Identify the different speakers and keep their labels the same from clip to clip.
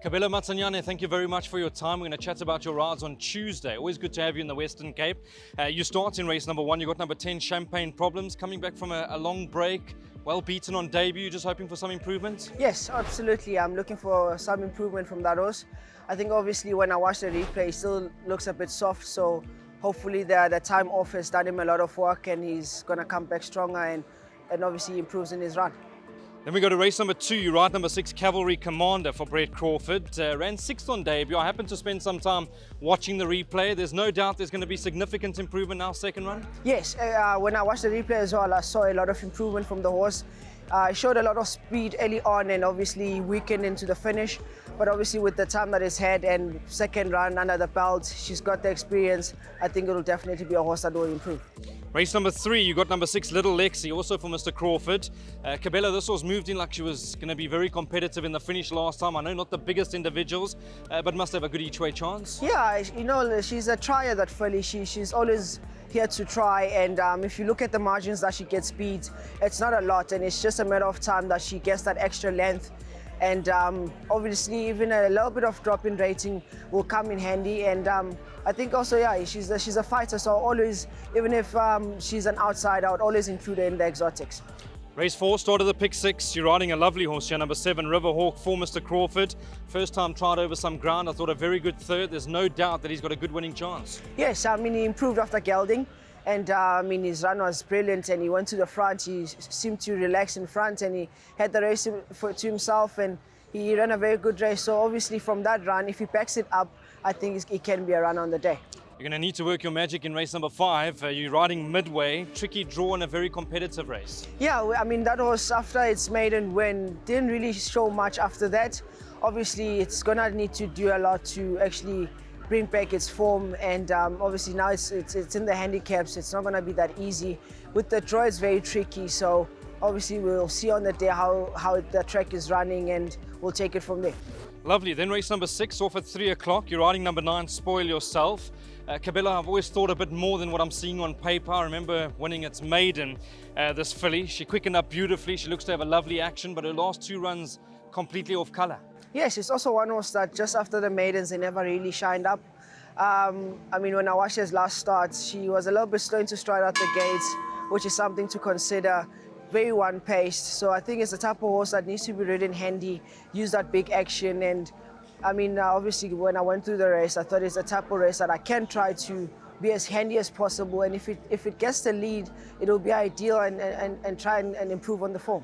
Speaker 1: Kabelo, Matsunyane, thank you very much for your time. We're going to chat about your rides on Tuesday. Always good to have you in the Western Cape. You start in race number 1. You got number 10, Champagne Problems, coming back from a long break. Well beaten on debut, just hoping for some improvement?
Speaker 2: Yes, absolutely. I'm looking for some improvement from that horse. I think obviously when I watch the replay, he still looks a bit soft. So hopefully the time off has done him a lot of work and he's going to come back stronger and obviously improves in his run.
Speaker 1: Then we go to race number 2. You ride number 6, Cavalry Commander for Brett Crawford. Ran 6th on debut. I happened to spend some time watching the replay. There's no doubt there's going to be significant improvement now, second run?
Speaker 2: Yes, when I watched the replay as well, I saw a lot of improvement from the horse. He showed a lot of speed early on and obviously weakened into the finish. But obviously with the time that he's had and second run under the belt, she's got the experience. I think it'll definitely be a horse that will improve.
Speaker 1: Race number 3, you got number 6, Little Lexi, also for Mr. Crawford. Kabelo, this horse moved in like she was going to be very competitive in the finish last time. I know not the biggest individuals, but must have a good each-way chance.
Speaker 2: Yeah, you know, she's a trier, that filly. She's always here to try, and if you look at the margins that she gets speed, it's not a lot, and it's just a matter of time that she gets that extra length. And obviously, even a little bit of drop in rating will come in handy. And I think also, yeah, she's a fighter. So always, even if she's an outsider, I would always include her in the exotics.
Speaker 1: Race 4, start of the pick 6. You're riding a lovely horse here, number 7, Riverhawk for Mr. Crawford. First time tried over some ground. I thought a very good third. There's no doubt that he's got a good winning chance.
Speaker 2: Yes, I mean, he improved after gelding. And I mean, his run was brilliant and he went to the front. He seemed to relax in front and he had the race to himself and he ran a very good race. So obviously from that run, if he backs it up, I think it can be a run on the day.
Speaker 1: You're going to need to work your magic in race number 5. You're riding Midway, tricky draw in a very competitive race.
Speaker 2: Yeah, I mean, that horse after its maiden win didn't really show much after that. Obviously, it's going to need to do a lot to actually bring back its form, and obviously now it's in the handicaps. It's not going to be that easy. With the draw, it's very tricky, so obviously we'll see on the day how the track is running and we'll take it from there.
Speaker 1: Lovely. Then race number 6 off at 3 o'clock. You're riding number 9, Spoil Yourself. Kabelo, I've always thought a bit more than what I'm seeing on paper. I remember winning its maiden, this filly. She quickened up beautifully. She looks to have a lovely action, but her last 2 runs completely off colour. Yes,
Speaker 2: it's also one horse that just after the maidens, they never really shined up. I mean, when I watched his last start, she was a little bit slow to stride out the gates, which is something to consider. Very one-paced, so I think it's the type of horse that needs to be ridden handy, use that big action. And I mean, obviously when I went through the race, I thought it's the type of race that I can try to be as handy as possible, and if it gets the lead, it'll be ideal and try and improve on the form.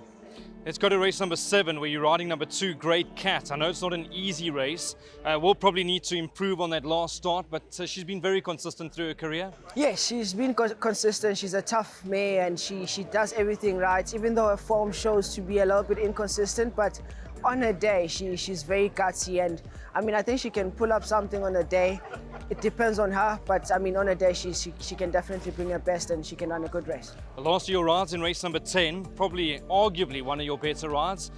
Speaker 1: Let's go to race number 7, where you're riding number 2, Great Cat. I know it's not an easy race. We'll probably need to improve on that last start, but she's been very consistent through her career.
Speaker 2: Yes, she's been consistent. She's a tough mare and she does everything right, even though her form shows to be a little bit inconsistent. But on her day, she's very gutsy, and I mean, I think she can pull up something on her day. It depends on her, but I mean, on a day, she can definitely bring her best and she can run a good race.
Speaker 1: The last of your rides in race number 10, probably arguably one of your better rides.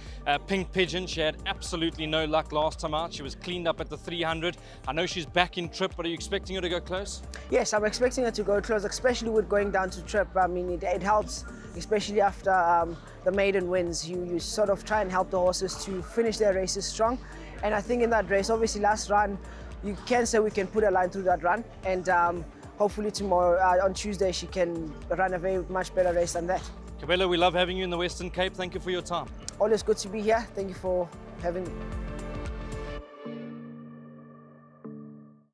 Speaker 1: Pink Pigeon, she had absolutely no luck last time out. She was cleaned up at the 300. I know she's back in trip, but are you expecting her to go close?
Speaker 2: Yes, I'm expecting her to go close, especially with going down to trip. I mean, it helps, especially after the maiden wins. You sort of try and help the horses to finish their races strong. And I think in that race, obviously last run, you can say we can put a line through that run, and hopefully tomorrow, on Tuesday, she can run a very much better race than that.
Speaker 1: Kabelo, we love having you in the Western Cape. Thank you for your time.
Speaker 2: Always good to be here. Thank you for having me.